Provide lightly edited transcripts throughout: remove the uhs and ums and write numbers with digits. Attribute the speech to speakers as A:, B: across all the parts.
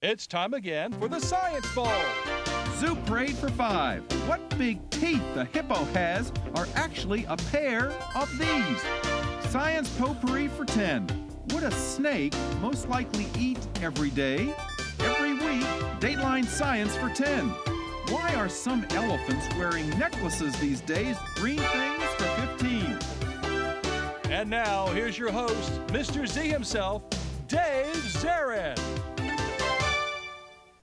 A: It's time again for the Science Bowl.
B: Zoo Parade for 5. What big teeth the hippo has are actually a pair of these. Science Potpourri for 10. Would a snake most likely eat every day? Every week, Dateline Science for 10. Why are some elephants wearing necklaces these days? Green things for 15.
A: And now, here's your host, Mr. Z himself, Dave Zarin.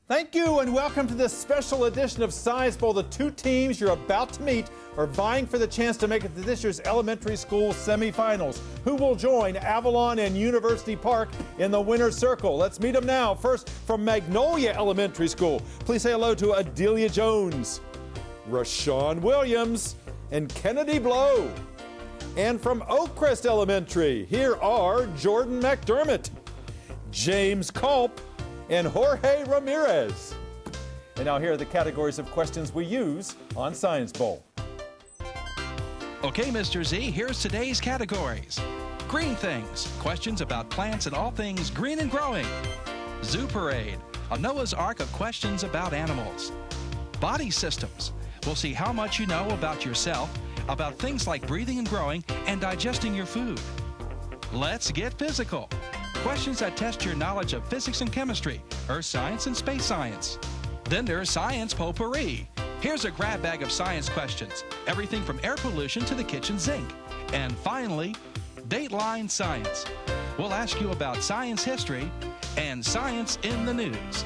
C: Thank you and welcome to this special edition of Science Bowl. The two teams you're about to meet are vying for the chance to make it to this year's elementary school semifinals. Who will join Avalon and University Park in the winner's circle? Let's meet them now. First, from Magnolia Elementary School, please say hello to Adelia Jones, Rashawn Williams, and Kennedy Blow. And from Oakcrest Elementary, here are Jordan McDermott, James Culp, and Jorge Ramirez. And now here are the categories of questions we use on Science Bowl.
D: Okay, Mr. Z, here's today's categories. Green things, questions about plants and all things green and growing. Zoo Parade, a Noah's Ark of questions about animals. Body systems, we'll see how much you know about yourself, about things like breathing and growing and digesting your food. Let's get physical. Questions that test your knowledge of physics and chemistry, earth science and space science. Then there's Science Potpourri. Here's a grab bag of science questions, everything from air pollution to the kitchen sink. And finally, Dateline Science. We'll ask you about science history and science in the news.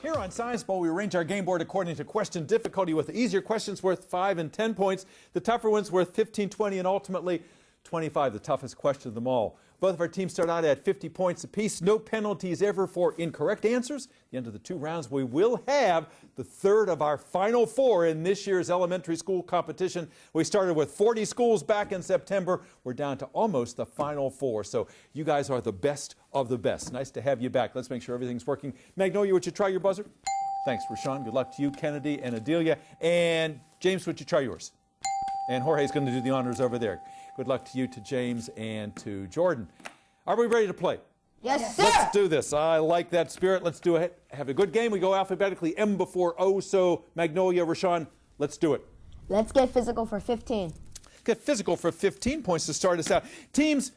C: Here on Science Bowl, we arrange our game board according to question difficulty, with the easier questions worth 5 and 10 points, the tougher ones worth 15, 20, and ultimately 25, the toughest question of them all. Both of our teams start out at 50 points apiece. No penalties ever for incorrect answers. At the end of the 2 rounds, we will have the third of our final 4 in this year's elementary school competition. We started with 40 schools back in September. We're down to almost the final 4. So you guys are the best of the best. Nice to have you back. Let's make sure everything's working. Magnolia, would you try your buzzer? Thanks, Rashawn. Good luck to you, Kennedy and Adelia. And James, would you try yours? And Jorge's going to do the honors over there. Good luck to you, to James, and to Jordan. Are we ready to play?
E: Yes, sir.
C: Let's do this. I like that spirit. Let's do it. Have a good game. We go alphabetically, M before O. So, Magnolia, Rashawn, let's do it.
E: Let's get physical for 15.
C: Get physical for 15 points to start us out. Teams,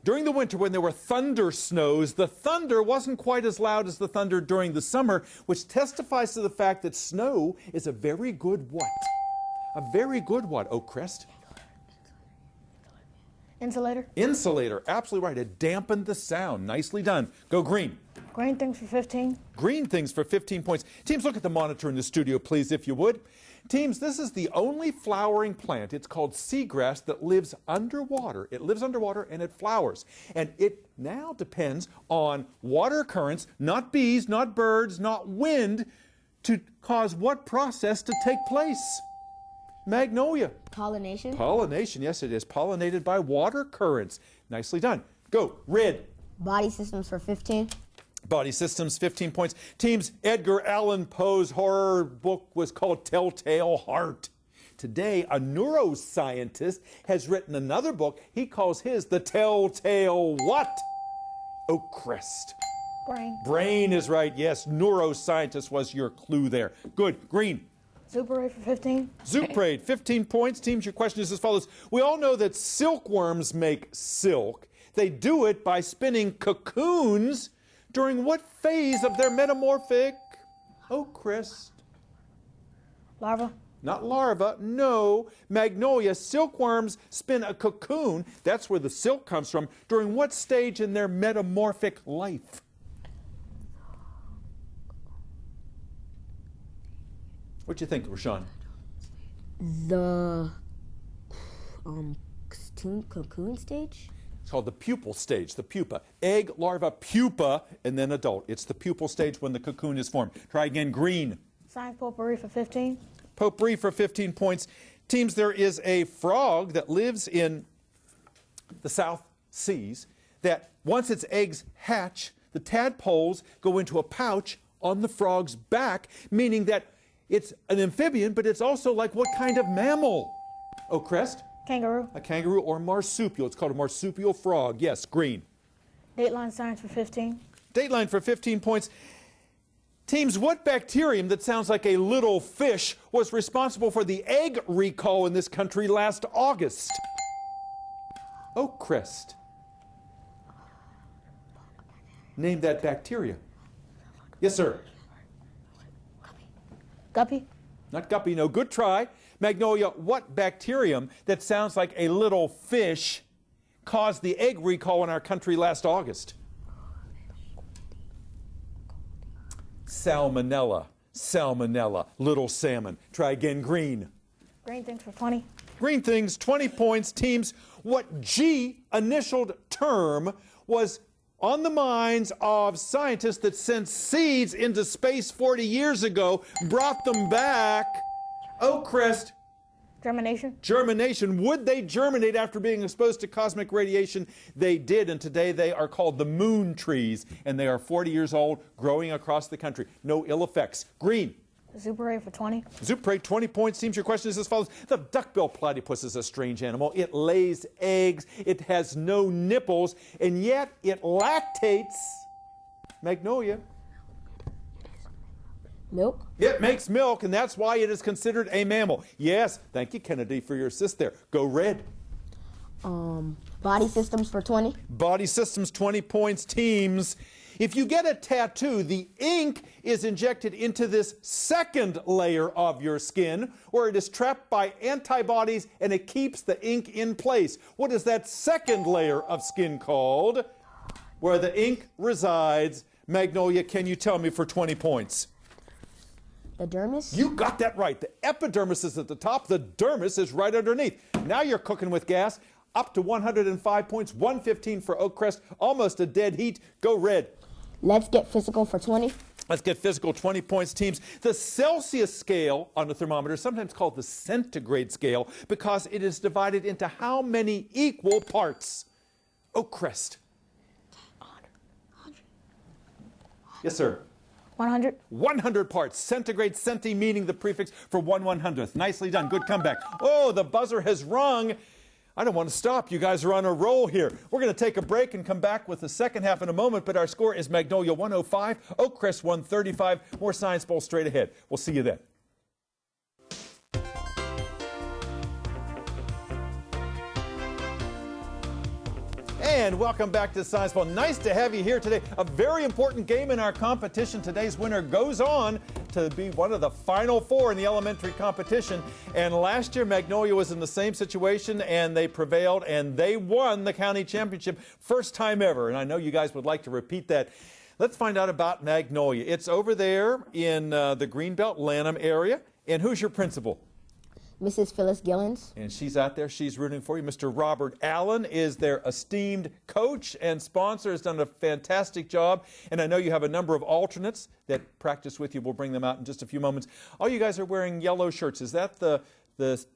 C: during the winter when there were thunder snows, the thunder wasn't quite as loud as the thunder during the summer, which testifies to the fact that snow is a very good what? A very good what, Oakcrest?
F: Insulator.
C: Insulator, absolutely right. It dampened the sound. Nicely done. Go green.
F: Green things for 15.
C: Green things for 15 points. Teams, look at the monitor in the studio, please, if you would. Teams, this is the only flowering plant. It's called seagrass that lives underwater. It lives underwater and it flowers. And it now depends on water currents, not bees, not birds, not wind, to cause what process to take place? Magnolia.
E: Pollination.
C: Pollination, yes it is. Pollinated by water currents. Nicely done. Go, red.
E: Body systems for 15.
C: Body systems, 15 points. Teams, Edgar Allan Poe's horror book was called Telltale Heart. Today, a neuroscientist has written another book. He calls his The Telltale what? Oakcrest.
F: Brain.
C: Brain is right, yes. Neuroscientist was your clue there. Good, green.
F: Zoo Parade for 15.
C: Zoo Parade, 15 points. Teams, your question is as follows. We all know that silkworms make silk. They do it by spinning cocoons during what phase of their metamorphic? Oakcrest.
F: Larva.
C: Not larva, no. Magnolia, silkworms spin a cocoon. That's where the silk comes from. During what stage in their metamorphic life? What do you think, Rashawn?
E: The cocoon stage?
C: It's called the pupal stage, the pupa. Egg, larva, pupa, and then adult. It's the pupal stage when the cocoon is formed. Try again, green.
F: Science Potpourri for 15.
C: Potpourri for 15 points. Teams, there is a frog that lives in the South Seas that once its eggs hatch, the tadpoles go into a pouch on the frog's back, meaning that it's an amphibian, but it's also like what kind of mammal? Oakcrest?
F: Kangaroo.
C: A kangaroo or marsupial. It's called a marsupial frog. Yes, green.
F: Dateline Science for 15.
C: Dateline for 15 points. Teams, what bacterium that sounds like a little fish was responsible for the egg recall in this country last August? Oakcrest. Name that bacteria. Yes, sir.
F: Guppy.
C: Not guppy, no. Good try. Magnolia, what bacterium that sounds like a little fish caused the egg recall in our country last August? Salmonella. Salmonella. Little salmon. Try again. Green.
F: Green things for 20.
C: Green things, 20 points. Teams, what G initialed term was on the minds of scientists that sent seeds into space 40 years ago, brought them back? Oakcrest.
F: Germination.
C: Germination. Would they germinate after being exposed to cosmic radiation? They did, and today they are called the moon trees, and they are 40 years old, growing across the country. No ill effects. Green.
F: Super for 20.
C: Super 20 points. Teams, your question is as follows. The duck-billed platypus is a strange animal. It lays eggs. It has no nipples, and yet it lactates. Magnolia.
E: Milk.
C: It makes milk, and that's why it is considered a mammal. Yes, thank you, Kennedy, for your assist there. Go red.
E: Body systems for 20.
C: Body systems, 20 points. Teams, if you get a tattoo, the ink is injected into this second layer of your skin, where it is trapped by antibodies and it keeps the ink in place. What is that second layer of skin called? Where the ink resides. Magnolia, can you tell me for 20 points?
E: The dermis.
C: You got that right. The epidermis is at the top. The dermis is right underneath. Now you're cooking with gas. Up to 105 points. 115 for Oakcrest. Almost a dead heat. Go red.
E: Let's get physical for 20.
C: Let's get physical, 20 points. Teams, the Celsius scale on the thermometer is sometimes called the centigrade scale because it is divided into how many equal parts? Oakcrest.
E: 100.
C: Yes, sir.
F: 100.
C: 100 parts. Centigrade, centi meaning the prefix for 1/100th. Nicely done. Good comeback. Oh, the buzzer has rung. I don't want to stop. You guys are on a roll here. We're going to take a break and come back with the second half in a moment, but our score is Magnolia 105, Oakcrest 135. More Science Bowl straight ahead. We'll see you then. And welcome back to Science Bowl. Nice to have you here today. A very important game in our competition. Today's winner goes on to be one of the final four in the elementary competition. And last year, Magnolia was in the same situation, and they prevailed, and they won the county championship. First time ever. And I know you guys would like to repeat that. Let's find out about Magnolia. It's over there in the Greenbelt, Lanham area. And who's your principal?
E: Mrs. Phyllis Gillens.
C: And she's out there. She's rooting for you. Mr. Robert Allen is their esteemed coach and sponsor. Has done a fantastic job. And I know you have a number of alternates that practice with you. We'll bring them out in just a few moments. All you guys are wearing yellow shirts. Is that the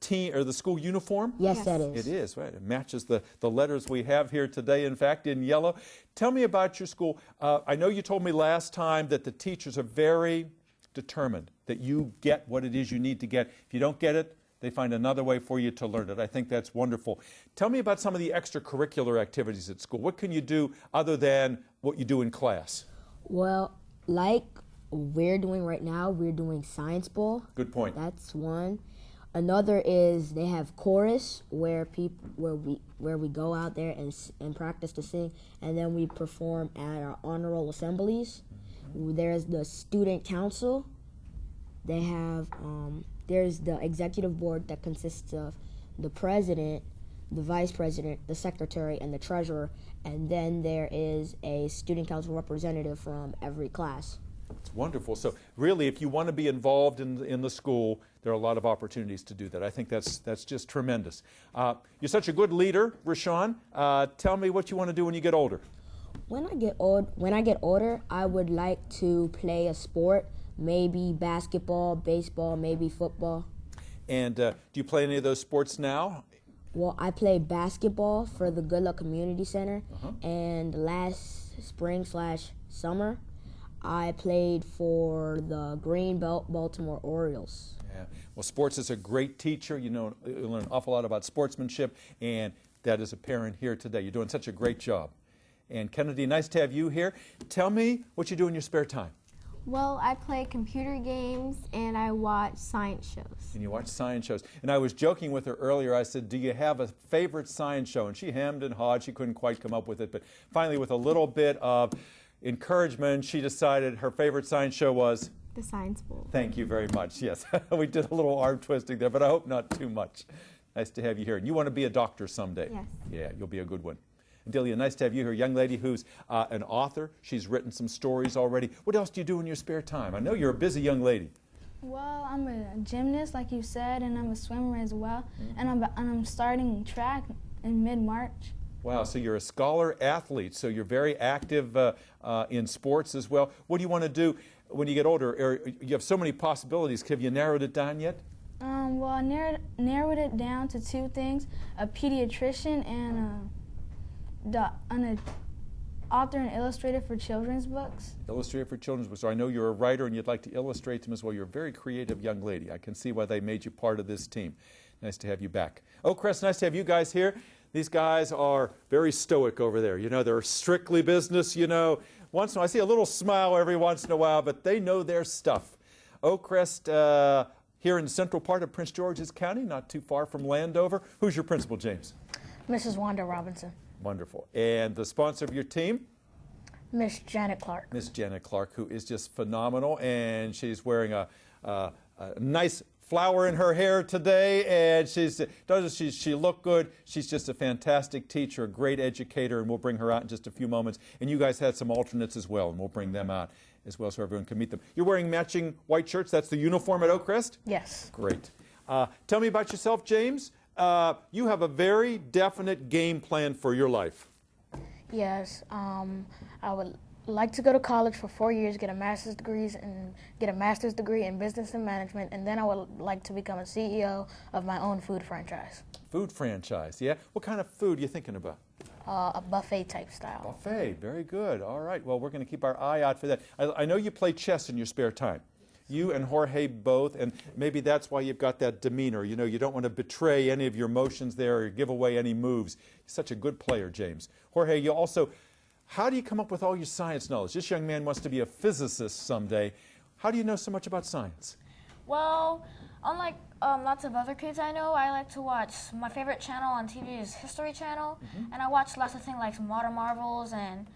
C: team or the school uniform?
E: Yes, that is.
C: It is, right. It matches the letters we have here today, in fact, in yellow. Tell me about your school. I know you told me last time that the teachers are very determined that you get what it is you need to get. If you don't get it, they find another way for you to learn it. I think that's wonderful. Tell me about some of the extracurricular activities at school. What can you do other than what you do in class?
E: Well, like we're doing right now, we're doing Science Bowl.
C: Good point.
E: That's one. Another is they have chorus where we go out there and practice to sing, and then we perform at our honor roll assemblies. There's the student council. They have there's the executive board that consists of the president, the vice president, the secretary, and the treasurer, and then there is a student council representative from every class.
C: It's wonderful. So really, if you want to be involved in the school, there are a lot of opportunities to do that. I think that's just tremendous. You're such a good leader, Rashawn. Tell me what you want to do when you get older.
E: When I get older, I would like to play a sport. Maybe basketball, baseball, maybe football. And
C: do you play any of those sports now?
E: Well, I play basketball for the Good Luck Community Center, and last spring/summer, I played for the Greenbelt Baltimore Orioles.
C: Yeah. Well, sports is a great teacher. You learn an awful lot about sportsmanship, and that is apparent here today. You're doing such a great job. And Kennedy, nice to have you here. Tell me what you do in your spare time.
G: Well, I play computer games and I watch science shows.
C: And you watch science shows. And I was joking with her earlier. I said, do you have a favorite science show? And she hemmed and hawed. She couldn't quite come up with it. But finally, with a little bit of encouragement, she decided her favorite science show was?
G: The Science Bowl.
C: Thank you very much. Yes, we did a little arm twisting there, but I hope not too much. Nice to have you here. And you want to be a doctor someday?
G: Yes.
C: Yeah, you'll be a good one. And Delia, nice to have you here, a young lady who's an author. She's written some stories already. What else do you do in your spare time? I know you're a busy young lady.
H: Well, I'm a gymnast, like you said, and I'm a swimmer as well. And I'm starting track in mid-March.
C: Wow, so you're a scholar athlete, so you're very active in sports as well. What do you want to do when you get older? You have so many possibilities. Have you narrowed it down yet?
H: Well, I narrowed it down to two things, a pediatrician and an author and illustrator for children's books.
C: Illustrator for children's books. So I know you're a writer and you'd like to illustrate them as well. You're a very creative young lady. I can see why they made you part of this team. Nice to have you back. Oakcrest, nice to have you guys here. These guys are very stoic over there. You know, they're strictly business, you know. Once in a while, I see a little smile every once in a while, but they know their stuff. Oakcrest, here in the central part of Prince George's County, not too far from Landover. Who's your principal, James?
F: Mrs. Wanda Robinson.
C: Wonderful. And the sponsor of your team?
F: Miss Janet Clark.
C: Miss Janet Clark, who is just phenomenal, and she's wearing a nice flower in her hair today, and she look good. She's just a fantastic teacher, a great educator, and we'll bring her out in just a few moments. And you guys had some alternates as well, and we'll bring them out as well so everyone can meet them. You're wearing matching white shirts. That's the uniform at Oakcrest?
F: Yes.
C: Great. Tell me about yourself, James. You have a very definite game plan for your life.
F: Yes. I would like to go to college for 4 years, get a master's degree in business and management, and then I would like to become a CEO of my own food franchise.
C: Food franchise, yeah? What kind of food are you thinking about?
F: A buffet type style.
C: Buffet, very good. All right, well, we're going to keep our eye out for that. I know you play chess in your spare time. You and Jorge both, and maybe that's why you've got that demeanor. You know, you don't want to betray any of your emotions there or give away any moves. You're such a good player, James. Jorge, you also, how do you come up with all your science knowledge? This young man wants to be a physicist someday. How do you know so much about science?
I: Well, unlike lots of other kids I know, I like to watch, my favorite channel on TV is History Channel, and I watch lots of things like Modern Marvels and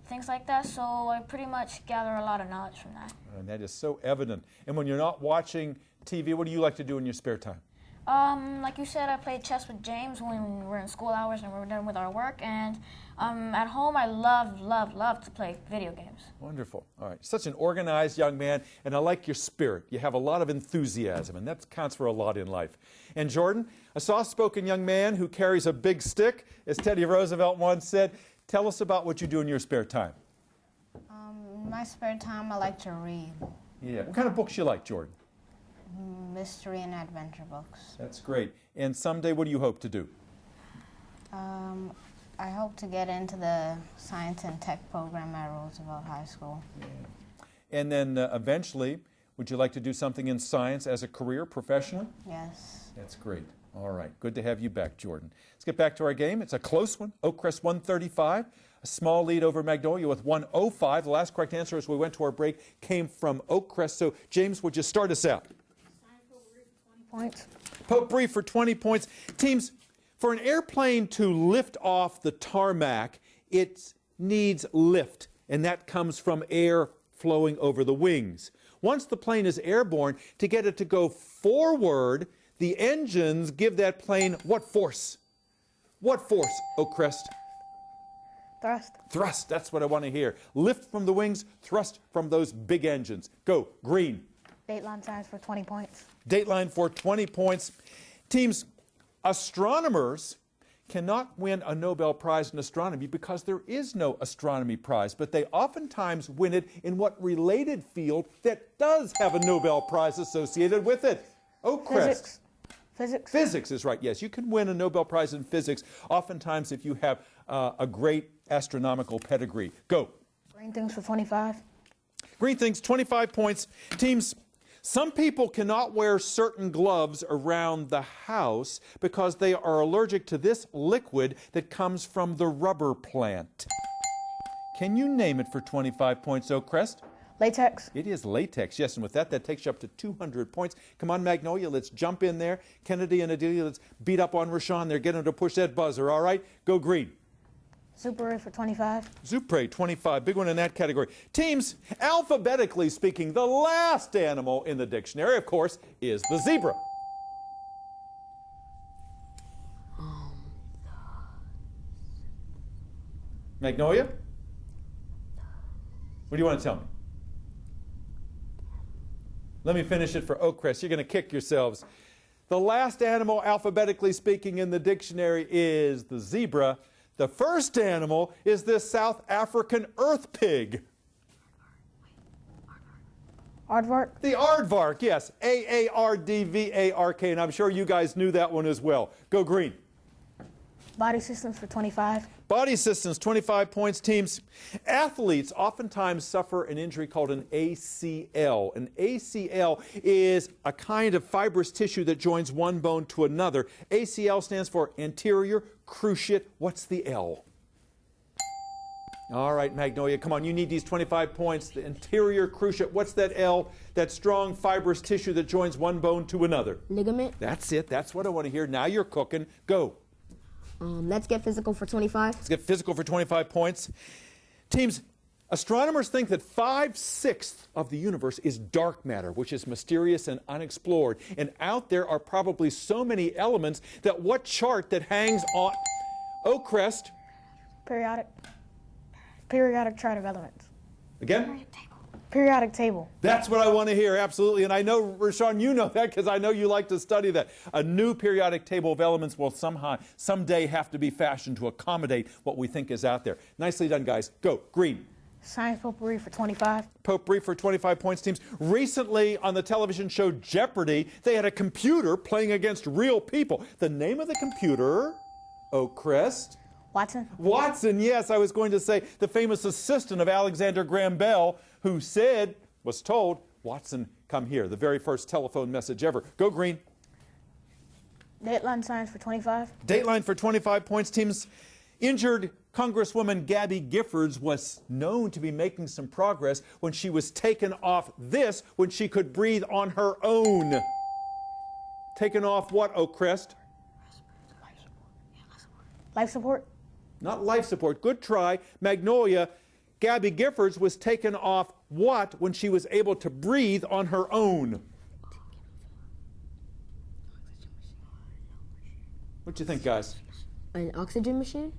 I: things like that, so I pretty much gather a lot of knowledge from that.
C: And that is so evident. And when you're not watching TV, what do you like to do in your spare time?
I: Like you said, I play chess with James when we're in school hours and we're done with our work, and at home I love to play video games.
C: Wonderful. All right. Such an organized young man, and I like your spirit. You have a lot of enthusiasm, and that counts for a lot in life. And Jordan, a soft-spoken young man who carries a big stick, as Teddy Roosevelt once said. Tell us about what you do in your spare time.
J: In my spare time, I like to read.
C: Yeah. What kind of books you like, Jordan?
J: Mystery and adventure books.
C: That's great. And someday, what do you hope to do?
J: I hope to get into the science and tech program at Roosevelt High School.
C: Yeah. And then eventually, would you like to do something in science as a career, professionally?
J: Yes.
C: That's great. All right. Good to have you back, Jordan. Let's get back to our game. It's a close one. Oakcrest 135. A small lead over Magnolia with 105. The last correct answer as we went to our break came from Oakcrest. So, James, would you start us out?
F: Points.
C: Potpourri for 20 points. Teams, for an airplane to lift off the tarmac, it needs lift, and that comes from air flowing over the wings. Once the plane is airborne, to get it to go forward, the engines give that plane what force? What force, Oakcrest?
F: Thrust.
C: Thrust, that's what I want to hear. Lift from the wings, thrust from those big engines. Go, green.
F: Dateline science for 20 points.
C: Dateline for 20 points. Teams, astronomers cannot win a Nobel Prize in astronomy because there is no astronomy prize, but they oftentimes win it in what related field that does have a Nobel Prize associated with it. Oakcrest.
F: Physics.
C: Physics is right, yes. You can win a Nobel Prize in physics oftentimes if you have a great astronomical pedigree. Go.
F: Green things for 25.
C: Green things, 25 points. Teams, some people cannot wear certain gloves around the house because they are allergic to this liquid that comes from the rubber plant. Can you name it for 25 points, Oakcrest?
F: Latex.
C: It is latex, yes, and with that, that takes you up to 200 points. Come on, Magnolia, let's jump in there. Kennedy and Adelia, let's beat up on Rashawn there. Get him to push that buzzer, all right? Go green.
F: Super for 25.
C: Zupre, 25, big one in that category. Teams, alphabetically speaking, the last animal in the dictionary, of course, is the zebra. Magnolia? What do you want to tell me? Let me finish it for Oakcrest. You're going to kick yourselves. The last animal, alphabetically speaking, in the dictionary is the zebra. The first animal is this South African earth pig.
F: Aardvark.
C: The aardvark, yes. A-A-R-D-V-A-R-K, and I'm sure you guys knew that one as well. Go green.
F: Body systems for 25.
C: Body systems, 25 points. Teams, athletes oftentimes suffer an injury called an ACL. An ACL is a kind of fibrous tissue that joins one bone to another. ACL stands for anterior cruciate. What's the L? All right, Magnolia, come on. You need these 25 points. The anterior cruciate. What's that L? That strong fibrous tissue that joins one bone to another.
E: Ligament.
C: That's it. That's what I want to hear. Now you're cooking. Go.
E: Let's get physical for 25.
C: Let's get physical for 25 points. Teams, astronomers think that 5/6 of the universe is dark matter, which is mysterious and unexplored. And out there are probably so many elements that what chart that hangs on Oakcrest?
F: Periodic chart of elements.
C: Again?
F: Periodic table.
C: That's what I want to hear, absolutely. And I know, Rashawn, you know that because I know you like to study that. A new periodic table of elements will someday have to be fashioned to accommodate what we think is out there. Nicely done, guys. Go. Green.
F: Science potpourri for 25.
C: Potpourri for 25 points, teams. Recently on the television show Jeopardy, they had a computer playing against real people. The name of the computer, Oakcrest.
F: Watson.
C: Watson, yes, I was going to say the famous assistant of Alexander Graham Bell, who was told, Watson, come here. The very first telephone message ever. Go green.
F: Dateline science for 25.
C: Dateline for 25 points, teams. Injured Congresswoman Gabby Giffords was known to be making some progress when she was taken off this when she could breathe on her own. Taken off what, Oakcrest?
F: Life support.
C: Not life support. Good try. Magnolia, Gabby Giffords was taken off what when she was able to breathe on her own? What do you think, guys?
E: An oxygen machine?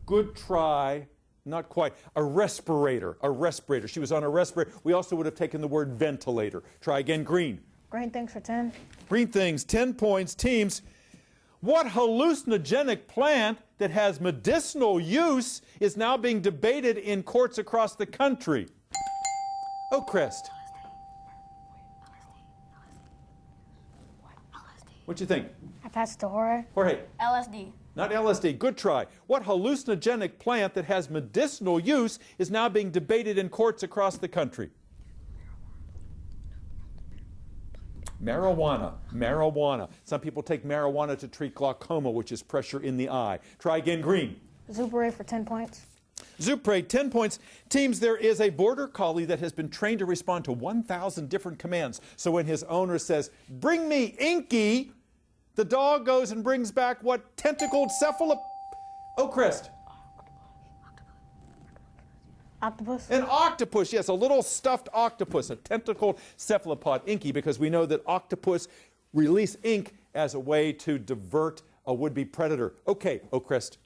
C: Good try. Not quite. A respirator. A respirator. She was on a respirator. We also would have taken the word ventilator. Try again. Green.
F: Green things for 10.
C: Green things. 10 points. Teams. What hallucinogenic plant that has medicinal use is now being debated in courts across the country? Oakcrest. What do you think?
F: I pass it to Jorge.
C: Jorge.
I: LSD.
C: Not LSD. Good try. What hallucinogenic plant that has medicinal use is now being debated in courts across the country? Marijuana. Marijuana. Some people take marijuana to treat glaucoma, which is pressure in the eye. Try again. Green.
F: Zupre for 10 points.
C: Zupre, 10 points. Teams, there is a border collie that has been trained to respond to 1,000 different commands. So when his owner says, "Bring me Inky," the dog goes and brings back what? Tentacled Oakcrest.
F: Octopus.
C: An octopus, yes, a little stuffed octopus, a tentacled cephalopod, Inky, because we know that octopus release ink as a way to divert a would-be predator. Okay, Oakcrest.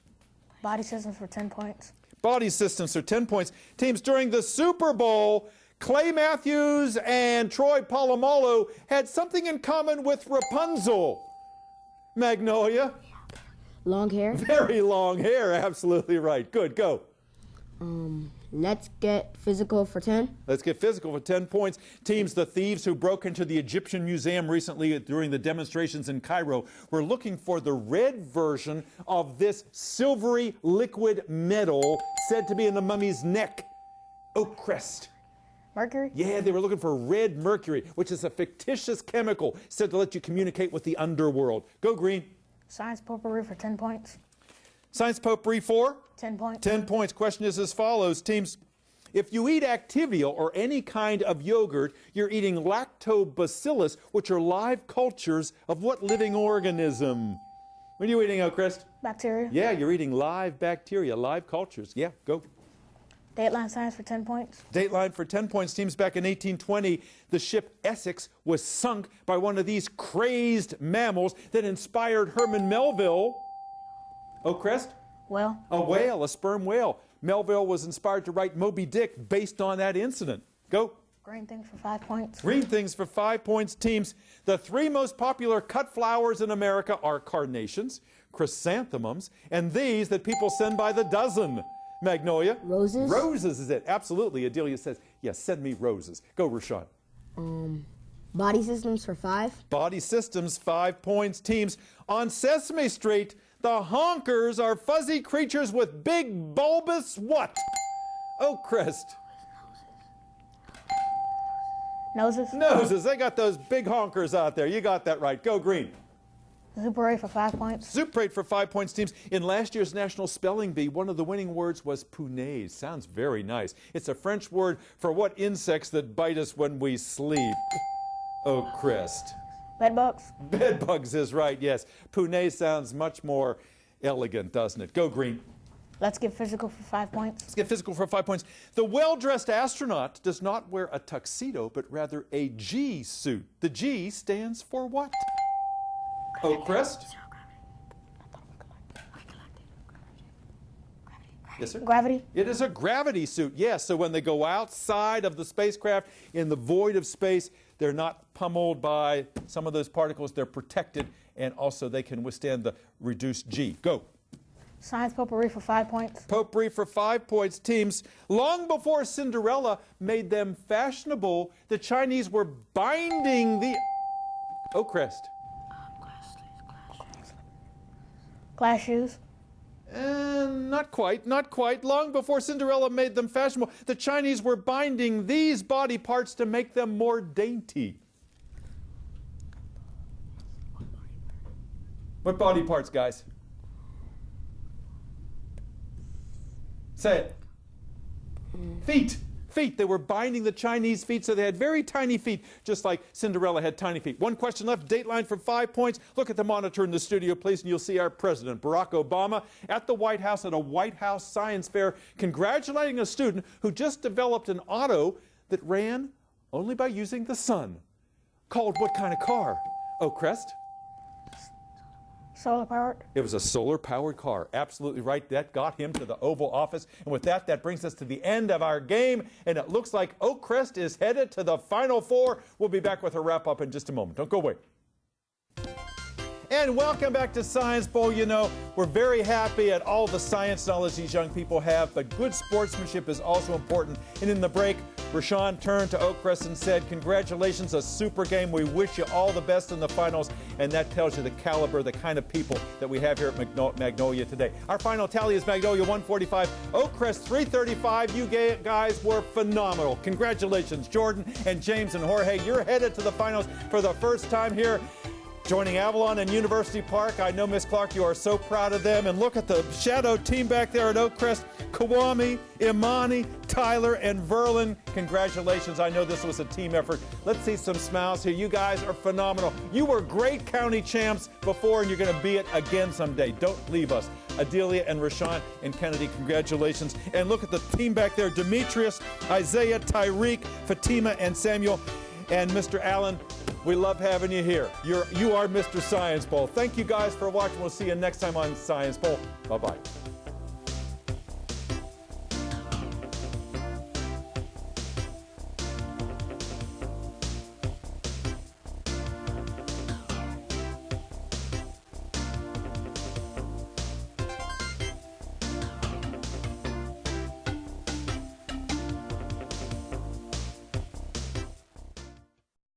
F: Body systems for 10 points.
C: Body systems for 10 points. Teams, during the Super Bowl, Clay Matthews and Troy Polamalu had something in common with Rapunzel. Magnolia.
E: Long hair.
C: Very long hair, absolutely right. Good, go.
E: Let's get physical for 10.
C: Let's get physical for 10 points. Teams, the thieves who broke into the Egyptian Museum recently during the demonstrations in Cairo were looking for the red version of this silvery liquid metal said to be in the mummy's neck. Oakcrest.
F: Mercury?
C: Yeah, they were looking for red mercury, which is a fictitious chemical said to let you communicate with the underworld. Go green.
F: Science potpourri for 10 points.
C: Science potpourri for?
F: 10 points.
C: 10 points. Question is as follows. Teams, If you eat Activia or any kind of yogurt, you're eating lactobacillus, which are live cultures of what living organism? What are you eating, Oakcrest?
F: Bacteria.
C: Yeah, you're eating live bacteria, live cultures. Yeah, go.
F: Dateline science for 10 points.
C: Dateline for 10 points. Teams back in 1820, the ship Essex was sunk by one of these crazed mammals that inspired Herman Melville. Oakcrest?
F: Well.
C: A whale, a sperm whale. Melville was inspired to write Moby Dick based on that incident. Go.
F: Green things for 5 points.
C: Green things for 5 points. Teams, the 3 most popular cut flowers in America are carnations, chrysanthemums, and these that people send by the dozen. Magnolia.
E: Roses.
C: Roses is it. Absolutely. Adelia says, yes, send me roses. Go, Rashawn.
E: Body systems for 5.
C: Body systems, 5 points. Teams, on Sesame Street, the honkers are fuzzy creatures with big bulbous what? Oakcrest.
F: Noses.
C: Noses. They got those big honkers out there. You got that right. Go, Green.
F: Zoo parade for 5 points.
C: Zoo parade for 5 points. Teams, in last year's National Spelling Bee, one of the winning words was punaise. Sounds very nice. It's a French word for what insects that bite us when we sleep. Oakcrest.
F: Bedbugs.
C: Bedbugs is right, yes. Punaise sounds much more elegant, doesn't it? Go, Green.
F: Let's get physical for 5 points.
C: Let's get physical for 5 points. The well-dressed astronaut does not wear a tuxedo, but rather a G suit. The G stands for what? Oakcrest? Yes, sir?
F: Gravity.
C: It is a gravity suit, yes. So when they go outside of the spacecraft in the void of space, they're not pummeled by some of those particles. They're protected, and also they can withstand the reduced G. Go.
F: Science potpourri for 5 points.
C: Potpourri for 5 points. Teams, long before Cinderella made them fashionable, the Chinese were binding the... Oakcrest.
F: Glass shoes.
C: Not quite, not quite. Long before Cinderella made them fashionable, the Chinese were binding these body parts to make them more dainty. What body parts, guys? Say it. Feet. Feet. They were binding the Chinese feet so they had very tiny feet, just like Cinderella had tiny feet. One question left. Dateline for 5 points. Look at the monitor in the studio, please, and you'll see our president, Barack Obama, at the White House at a White House science fair, congratulating a student who just developed an auto that ran only by using the sun. Called what kind of car? Oakcrest?
F: Solar powered.
C: It was a solar-powered car. Absolutely right. That got him to the Oval Office. And with that, that brings us to the end of our game. And it looks like Oakcrest is headed to the Final Four. We'll be back with a wrap-up in just a moment. Don't go away. And welcome back to Science Bowl. You know, we're very happy at all the science knowledge these young people have, but good sportsmanship is also important. And in the break, Rashawn turned to Oakcrest and said, congratulations, a super game. We wish you all the best in the finals. And that tells you the caliber, the kind of people that we have here at Magnolia today. Our final tally is Magnolia 145, Oakcrest 335. You guys were phenomenal. Congratulations, Jordan and James and Jorge. You're headed to the finals for the first time here. Joining Avalon and University Park. I know, Miss Clark, you are so proud of them. And look at the shadow team back there at Oakcrest. Kawami, Imani, Tyler, and Verlin. Congratulations. I know this was a team effort. Let's see some smiles here. You guys are phenomenal. You were great county champs before, and you're going to be it again someday. Don't leave us. Adelia and Rashawn and Kennedy, congratulations. And look at the team back there. Demetrius, Isaiah, Tyreek, Fatima, and Samuel. And Mr. Allen, we love having you here. You are Mr. Science Bowl. Thank you guys for watching. We'll see you next time on Science Bowl. Bye-bye.